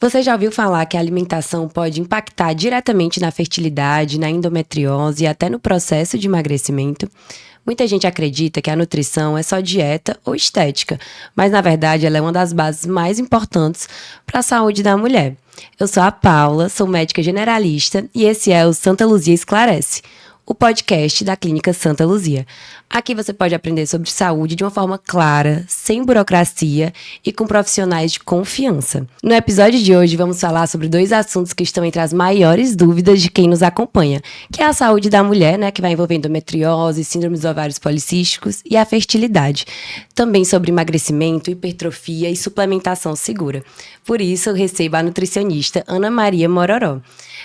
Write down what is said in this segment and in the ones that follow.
Você já ouviu falar que a alimentação pode impactar diretamente na fertilidade, na endometriose e até no processo de emagrecimento? Muita gente acredita que a nutrição é só dieta ou estética, mas na verdade ela é uma das bases mais importantes para a saúde da mulher. Eu sou a Paula, sou médica generalista e esse é o Santa Luzia Esclarece, o podcast da Clínica Santa Luzia. Aqui você pode aprender sobre saúde de uma forma clara, sem burocracia e com profissionais de confiança. No episódio de hoje vamos falar sobre dois assuntos que estão entre as maiores dúvidas de quem nos acompanha, que é a saúde da mulher, que vai envolver endometriose, síndrome dos ovários policísticos e a fertilidade. Também sobre emagrecimento, hipertrofia e suplementação segura. Por isso eu recebo a nutricionista Ana Maria Mororó.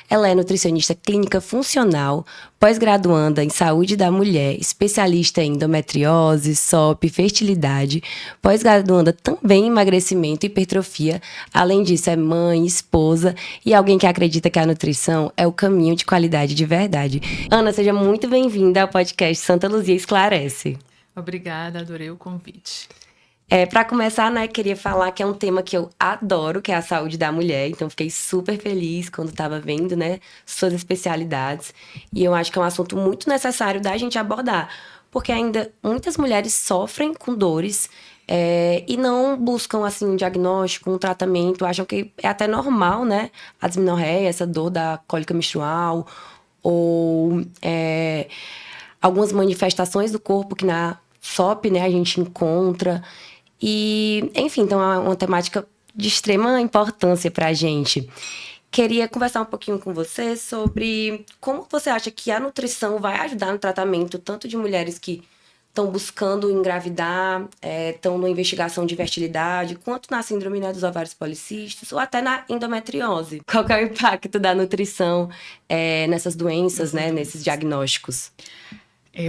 Ela é nutricionista clínica funcional, pós-graduanda em saúde da mulher, especialista em endometriose, SOP, fertilidade, pós-graduanda também em emagrecimento e hipertrofia. Além disso, é mãe, esposa e alguém que acredita que a nutrição é o caminho de qualidade de verdade. Ana, seja muito bem-vinda ao podcast Santa Luzia Esclarece. Obrigada, adorei o convite. Para começar, queria falar que é um tema que eu adoro, que é a saúde da mulher. Então, fiquei super feliz quando estava vendo, suas especialidades. E eu acho que é um assunto muito necessário da gente abordar. Porque ainda muitas mulheres sofrem com dores e não buscam, assim, um diagnóstico, um tratamento. Acham que é até normal, a dismenorreia, essa dor da cólica menstrual. Ou algumas manifestações do corpo que na SOP, a gente encontra. E, enfim, então é uma temática de extrema importância para a gente. Queria conversar um pouquinho com você sobre como você acha que a nutrição vai ajudar no tratamento tanto de mulheres que estão buscando engravidar, estão numa investigação de fertilidade, quanto na síndrome dos ovários policísticos ou até na endometriose. Qual que é o impacto da nutrição nessas doenças, nesses diagnósticos?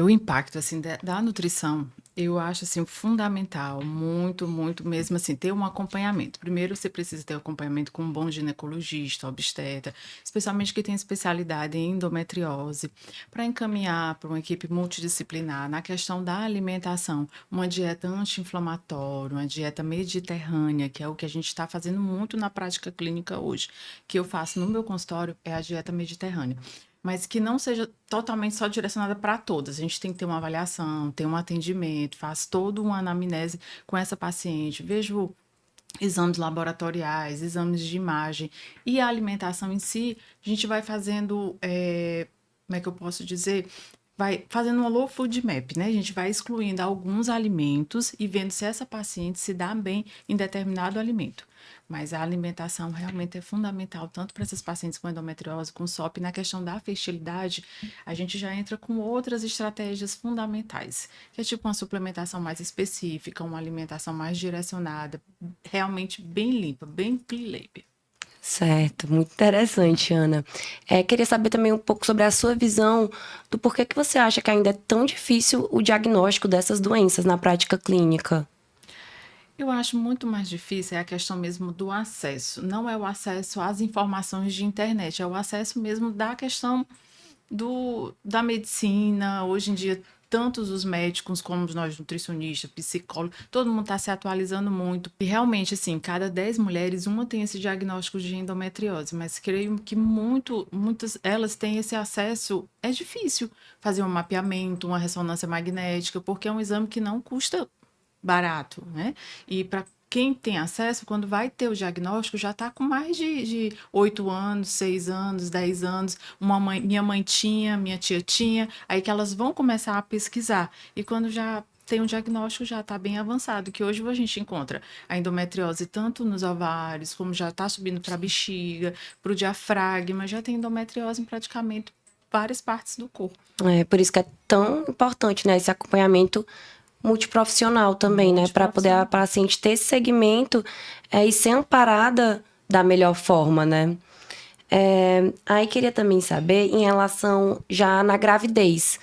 O impacto assim da nutrição, eu acho assim fundamental, muito, muito mesmo assim, ter um acompanhamento. Primeiro você precisa ter um acompanhamento com um bom ginecologista, obstetra, especialmente que tem especialidade em endometriose, para encaminhar para uma equipe multidisciplinar na questão da alimentação, uma dieta anti-inflamatória, uma dieta mediterrânea, que é o que a gente está fazendo muito na prática clínica hoje, que eu faço no meu consultório, é a dieta mediterrânea. Mas que não seja totalmente só direcionada para todas. A gente tem que ter uma avaliação, ter um atendimento, faz toda uma anamnese com essa paciente, vejo exames laboratoriais, exames de imagem e a alimentação em si, a gente vai fazendo, como é que eu posso dizer? Vai fazendo uma low food map, né? A gente vai excluindo alguns alimentos e vendo se essa paciente se dá bem em determinado alimento. Mas a alimentação realmente é fundamental, tanto para essas pacientes com endometriose, com SOP. Na questão da fertilidade, a gente já entra com outras estratégias fundamentais, que é tipo uma suplementação mais específica, uma alimentação mais direcionada, realmente bem limpa, bem clean label. Certo, muito interessante, Ana. Queria saber também um pouco sobre a sua visão do porquê que você acha que ainda é tão difícil o diagnóstico dessas doenças na prática clínica. Eu acho muito mais difícil a questão mesmo do acesso. Não é o acesso às informações de internet, é o acesso mesmo da questão da medicina. Hoje em dia, tantos os médicos como nós nutricionistas, psicólogos, todo mundo está se atualizando muito. E realmente, assim, cada 10 mulheres, uma tem esse diagnóstico de endometriose, mas creio que muitas elas têm esse acesso. É difícil fazer um mapeamento, uma ressonância magnética, porque é um exame que não custa barato, né? E para quem tem acesso, quando vai ter o diagnóstico, já está com mais de 8 anos, 6 anos, 10 anos. Minha mãe tinha, minha tia tinha, aí que elas vão começar a pesquisar. E quando já tem um diagnóstico, já está bem avançado, que hoje a gente encontra a endometriose tanto nos ovários, como já está subindo para a bexiga, para o diafragma, já tem endometriose em praticamente várias partes do corpo. Por isso que é tão importante, esse acompanhamento multiprofissional também, para poder a paciente ter esse segmento e ser amparada da melhor forma, aí queria também saber em relação já na gravidez,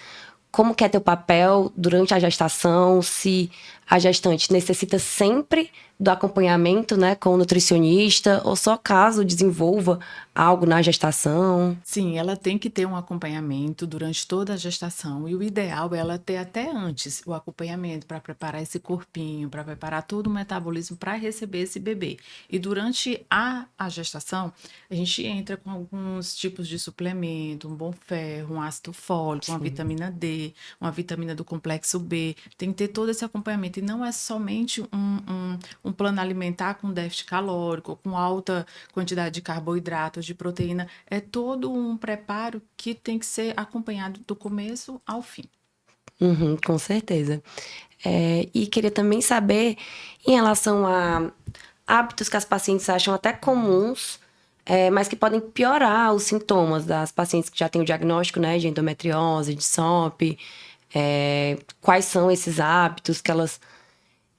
como que é teu papel durante a gestação, se a gestante necessita sempre do acompanhamento, né, com o nutricionista, ou só caso desenvolva algo na gestação? Sim, ela tem que ter um acompanhamento durante toda a gestação e o ideal é ela ter até antes o acompanhamento para preparar esse corpinho, para preparar todo o metabolismo para receber esse bebê. E durante a gestação, a gente entra com alguns tipos de suplemento, um bom ferro, um ácido fólico, uma Sim. vitamina D, uma vitamina do complexo B. Tem que ter todo esse acompanhamento e não é somente um plano alimentar com déficit calórico, com alta quantidade de carboidratos, de proteína. É todo um preparo que tem que ser acompanhado do começo ao fim. Uhum, com certeza. E queria também saber, em relação a hábitos que as pacientes acham até comuns, mas que podem piorar os sintomas das pacientes que já têm o diagnóstico, né, de endometriose, de SOP. Quais são esses hábitos que elas...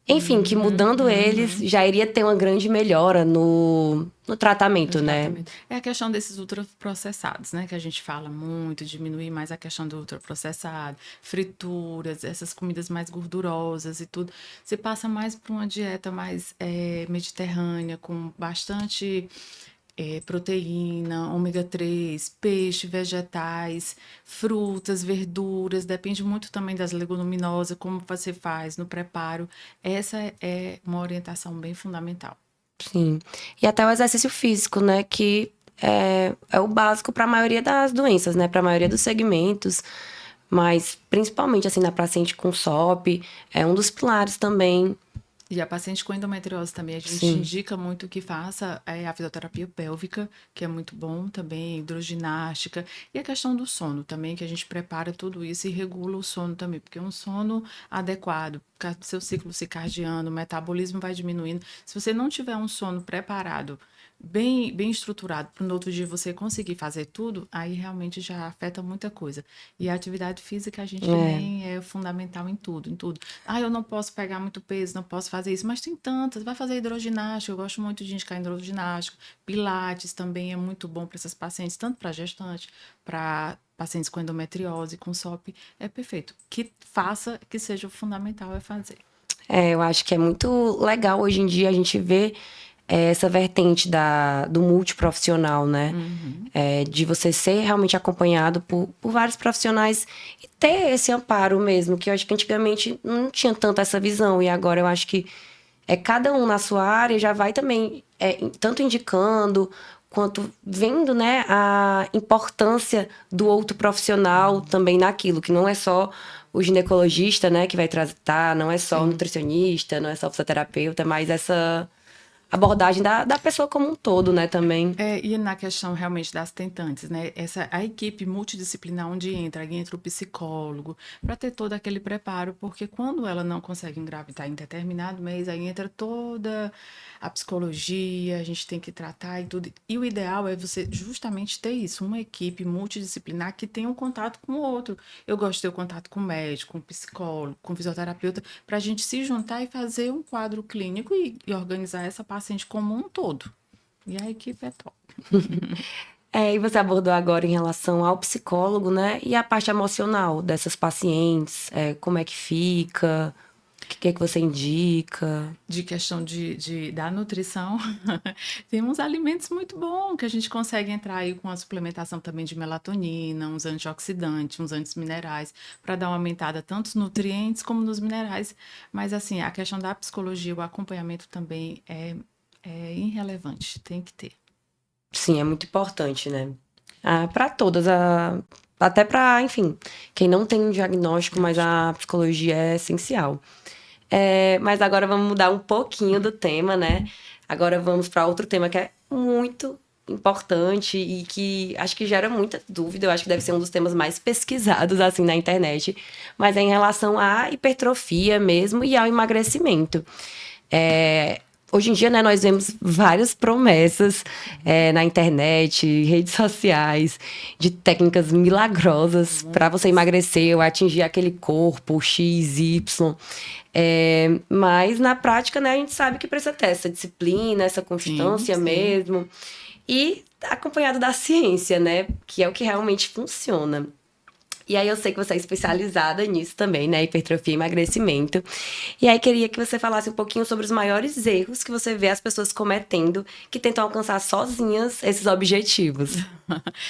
Enfim, que mudando eles, já iria ter uma grande melhora no tratamento, né? Tratamento. É a questão desses ultraprocessados, né? Que a gente fala muito, diminuir mais a questão do ultraprocessado, frituras, essas comidas mais gordurosas e tudo. Você passa mais para uma dieta mais mediterrânea, com bastante proteína, ômega 3, peixe, vegetais, frutas, verduras, depende muito também das leguminosas, como você faz no preparo. Essa é uma orientação bem fundamental. Sim. E até o exercício físico, né? Que é o básico para a maioria das doenças, né? Para a maioria dos segmentos. Mas, principalmente, assim, na paciente com SOP, é um dos pilares também. E a paciente com endometriose também, a gente Sim. indica muito que faça a fisioterapia pélvica, que é muito bom também, hidroginástica, e a questão do sono também, que a gente prepara tudo isso e regula o sono também, porque um sono adequado, seu ciclo circadiano, o metabolismo vai diminuindo. Se você não tiver um sono preparado, bem estruturado, para no outro dia você conseguir fazer tudo, aí realmente já afeta muita coisa. E a atividade física a gente também é fundamental em tudo, em tudo. Ah, eu não posso pegar muito peso, não posso fazer isso, mas tem tantas. Vai fazer hidroginástica, eu gosto muito de indicar hidroginástica. Pilates também é muito bom para essas pacientes, tanto para gestante, para pacientes com endometriose, com SOP, é perfeito. Que faça, que seja o fundamental é fazer. Eu acho que é muito legal hoje em dia a gente ver essa vertente do multiprofissional, né? De você ser realmente acompanhado por vários profissionais e ter esse amparo mesmo, que eu acho que antigamente não tinha tanto essa visão. E agora eu acho que cada um na sua área já vai também tanto indicando quanto vendo, né, a importância do outro profissional também naquilo, que não é só o ginecologista, né, que vai tratar, não é só o nutricionista, não é só o fisioterapeuta, mas essa abordagem da pessoa como um todo, né, também. E na questão realmente das tentantes, né? A equipe multidisciplinar onde entra o psicólogo, para ter todo aquele preparo, porque quando ela não consegue engravidar em determinado mês, aí entra toda a psicologia, a gente tem que tratar e tudo. E o ideal é você justamente ter isso, uma equipe multidisciplinar que tenha um contato com o outro. Eu gosto de ter o contato com o médico, com o psicólogo, com o fisioterapeuta, para a gente se juntar e fazer um quadro clínico e organizar essa paciente como um todo. E a equipe é top. E você abordou agora em relação ao psicólogo, né, e a parte emocional dessas pacientes, como é que fica, o que é que você indica? De questão da nutrição, tem uns alimentos muito bons que a gente consegue entrar aí com a suplementação também de melatonina, uns antioxidantes, uns antiminerais, para dar uma aumentada tanto nos nutrientes como nos minerais. Mas, assim, a questão da psicologia, o acompanhamento também é irrelevante, tem que ter. Sim, é muito importante, né? Para todas, até para, enfim, quem não tem um diagnóstico, mas a psicologia é essencial. Mas agora vamos mudar um pouquinho do tema, né? Agora vamos para outro tema que é muito importante e que acho que gera muita dúvida. Eu acho que deve ser um dos temas mais pesquisados, assim, na internet. Mas é em relação à hipertrofia mesmo e ao emagrecimento. Hoje em dia, né, nós vemos várias promessas na internet, redes sociais, de técnicas milagrosas para você emagrecer ou atingir aquele corpo X, Y. Mas, na prática, né, a gente sabe que precisa ter essa disciplina, essa constância mesmo. E acompanhado da ciência, né, que é o que realmente funciona. E aí eu sei que você é especializada nisso também, né? Hipertrofia e emagrecimento. E aí queria que você falasse um pouquinho sobre os maiores erros que você vê as pessoas cometendo que tentam alcançar sozinhas esses objetivos.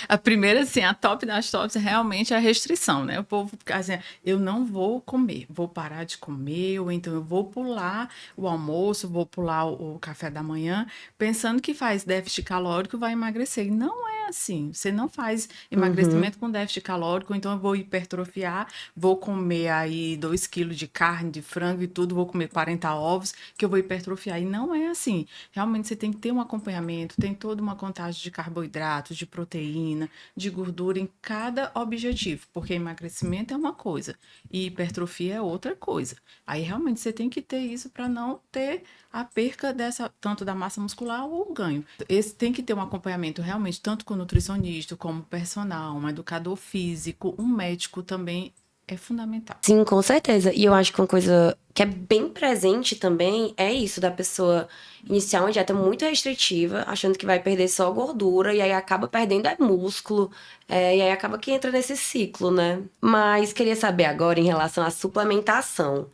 A primeira, assim, a top das tops realmente é a restrição, né? O povo fica assim, eu não vou comer, vou parar de comer, ou então eu vou pular o almoço, vou pular o café da manhã, pensando que faz déficit calórico vai emagrecer. E não é assim. Você não faz Uhum. emagrecimento com déficit calórico, então eu vou hipertrofiar, vou comer aí 2 quilos de carne, de frango e tudo, vou comer 40 ovos, que eu vou hipertrofiar. E não é assim. Realmente você tem que ter um acompanhamento, tem toda uma contagem de carboidratos, de proteína, de gordura em cada objetivo, porque emagrecimento é uma coisa e hipertrofia é outra coisa. Aí realmente você tem que ter isso para não ter a perca dessa tanto da massa muscular ou o ganho. Esse tem que ter um acompanhamento realmente tanto com o nutricionista, como personal, um educador físico, um médico também é fundamental. Sim, com certeza. E eu acho que uma coisa que é bem presente também é isso, da pessoa iniciar uma dieta muito restritiva, achando que vai perder só gordura, e aí acaba perdendo é músculo, e aí acaba que entra nesse ciclo, né? Mas queria saber agora em relação à suplementação.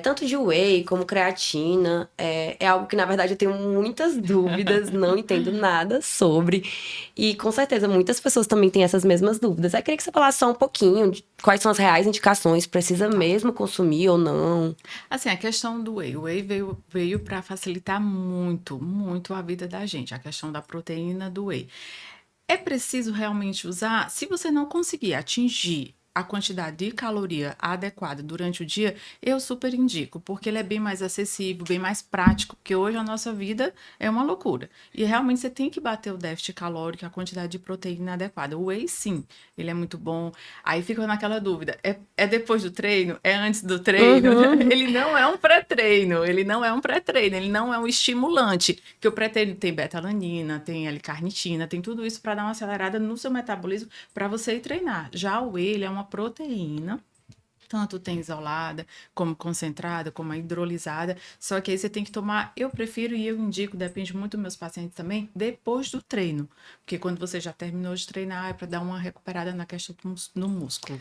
Tanto de whey como creatina, é algo que na verdade eu tenho muitas dúvidas, não entendo nada sobre. E com certeza muitas pessoas também têm essas mesmas dúvidas. Eu queria que você falasse só um pouquinho de quais são as reais indicações, precisa Tá. mesmo consumir ou não. Assim, a questão do whey. O whey veio para facilitar muito, muito a vida da gente. A questão da proteína do whey. É preciso realmente usar? Se você não conseguir atingir a quantidade de caloria adequada durante o dia, eu super indico, porque ele é bem mais acessível, bem mais prático, porque hoje a nossa vida é uma loucura. E realmente você tem que bater o déficit calórico, a quantidade de proteína adequada. O whey, sim, ele é muito bom. Aí fica naquela dúvida: é depois do treino? É antes do treino? Uhum. Ele não é um pré-treino, ele não é um pré-treino, ele não é um estimulante, que o pré-treino tem beta-alanina, tem L-carnitina, tem tudo isso para dar uma acelerada no seu metabolismo para você ir treinar. Já o whey, ele é uma proteína, tanto tem isolada, como concentrada, como a hidrolisada. Só que aí você tem que tomar, eu prefiro e eu indico, depende muito dos meus pacientes também, depois do treino. Porque quando você já terminou de treinar, é para dar uma recuperada na questão no músculo.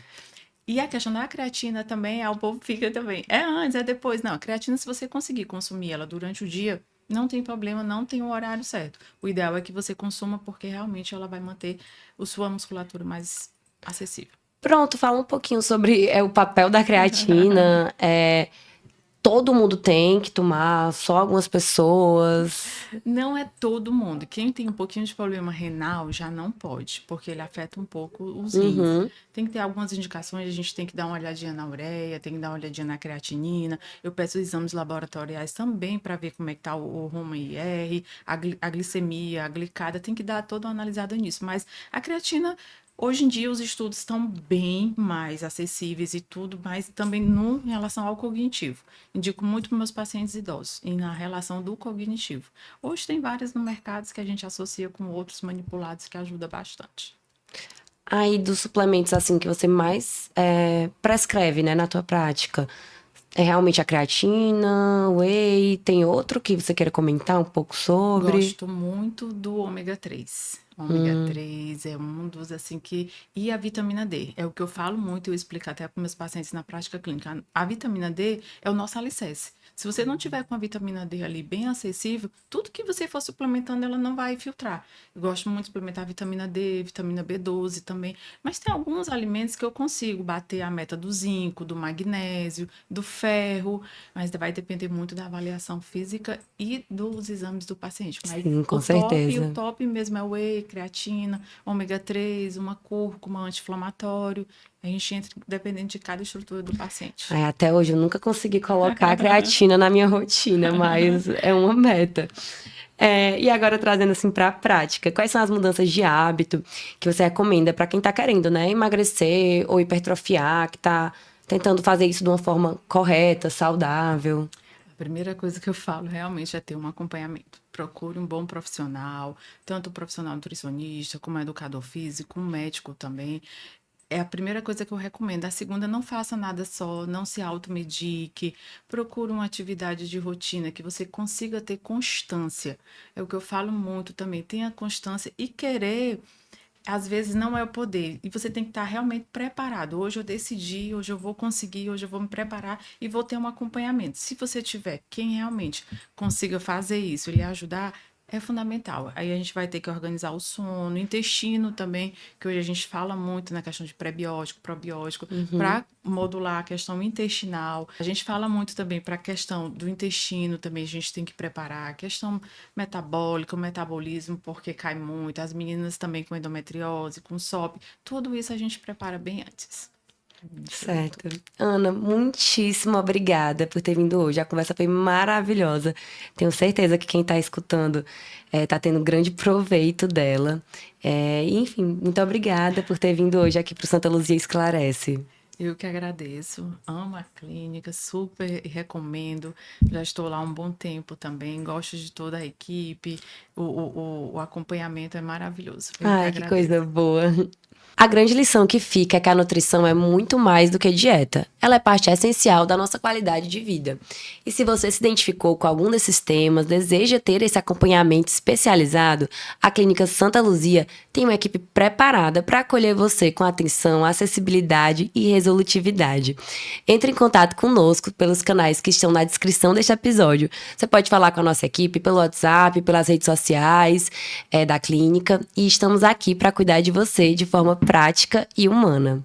E a questão da creatina também, o povo fica também. É antes, é depois. Não, a creatina, se você conseguir consumir ela durante o dia, não tem problema, não tem o horário certo. O ideal é que você consuma, porque realmente ela vai manter a sua musculatura mais acessível. Pronto, fala um pouquinho sobre o papel da creatina. Todo mundo tem que tomar, só algumas pessoas. Não é todo mundo. Quem tem um pouquinho de problema renal já não pode, porque ele afeta um pouco os rins. Uhum. Tem que ter algumas indicações, a gente tem que dar uma olhadinha na ureia, tem que dar uma olhadinha na creatinina. Eu peço exames laboratoriais também para ver como é que tá o rumo IR, a glicemia, a glicada, tem que dar toda uma analisada nisso. Mas a creatina, hoje em dia, os estudos estão bem mais acessíveis e tudo, mas também no, em relação ao cognitivo. Indico muito para meus pacientes idosos, e na relação do cognitivo. Hoje tem várias no mercado que a gente associa com outros manipulados que ajuda bastante. Aí, dos suplementos, assim, que você mais prescreve, né, na tua prática, é realmente a creatina, whey, tem outro que você queira comentar um pouco sobre? Gosto muito do ômega 3. Ômega Hum, 3 é um dos assim que. E a vitamina D. É o que eu falo muito, eu explico até para meus pacientes na prática clínica. A vitamina D é o nosso alicerce. Se você não tiver com a vitamina D ali bem acessível, tudo que você for suplementando, ela não vai filtrar. Eu gosto muito de suplementar vitamina D, vitamina B12 também. Mas tem alguns alimentos que eu consigo bater a meta do zinco, do magnésio, do ferro, mas vai depender muito da avaliação física e dos exames do paciente. Mas sim, o com top, o certeza. top mesmo é whey, creatina, ômega 3, uma cúrcuma, anti-inflamatório. A gente entra dependendo de cada estrutura do paciente. Ai, até hoje eu nunca consegui colocar a creatina na minha rotina, mas é uma meta. E agora trazendo assim para a prática, quais são as mudanças de hábito que você recomenda para quem tá querendo, né, emagrecer ou hipertrofiar, que tá tentando fazer isso de uma forma correta, saudável? A primeira coisa que eu falo realmente é ter um acompanhamento. Procure um bom profissional, tanto o profissional nutricionista, como educador físico, um médico também. É a primeira coisa que eu recomendo. A segunda, não faça nada só, não se automedique. Procure uma atividade de rotina que você consiga ter constância. É o que eu falo muito também. Tenha constância e querer às vezes não é o poder, e você tem que estar realmente preparado. Hoje eu decidi, hoje eu vou conseguir, hoje eu vou me preparar e vou ter um acompanhamento. Se você tiver quem realmente consiga fazer isso, lhe ajudar, é fundamental. Aí a gente vai ter que organizar o sono, o intestino também, que hoje a gente fala muito na questão de prebiótico, probiótico, para modular a questão intestinal. A gente fala muito também para a questão do intestino também, a gente tem que preparar a questão metabólica, o metabolismo, porque cai muito. As meninas também com endometriose, com SOP, tudo isso a gente prepara bem antes. Certo. Ana, muitíssimo obrigada por ter vindo hoje. A conversa foi maravilhosa. Tenho certeza que quem está escutando está tendo grande proveito dela. Enfim, muito obrigada por ter vindo hoje aqui para o Santa Luzia Esclarece. Eu que agradeço, amo a clínica, super recomendo. Já estou lá há um bom tempo também, gosto de toda a equipe, o acompanhamento é maravilhoso. Eu que Ai, que agradeço. coisa boa. A grande lição que fica é que a nutrição é muito mais do que dieta. Ela é parte essencial da nossa qualidade de vida. E se você se identificou com algum desses temas, deseja ter esse acompanhamento especializado, a Clínica Santa Luzia tem uma equipe preparada para acolher você com atenção, acessibilidade e resolutividade. Entre em contato conosco pelos canais que estão na descrição deste episódio. Você pode falar com a nossa equipe pelo WhatsApp, pelas redes sociais da clínica, e estamos aqui para cuidar de você de forma prática e humana.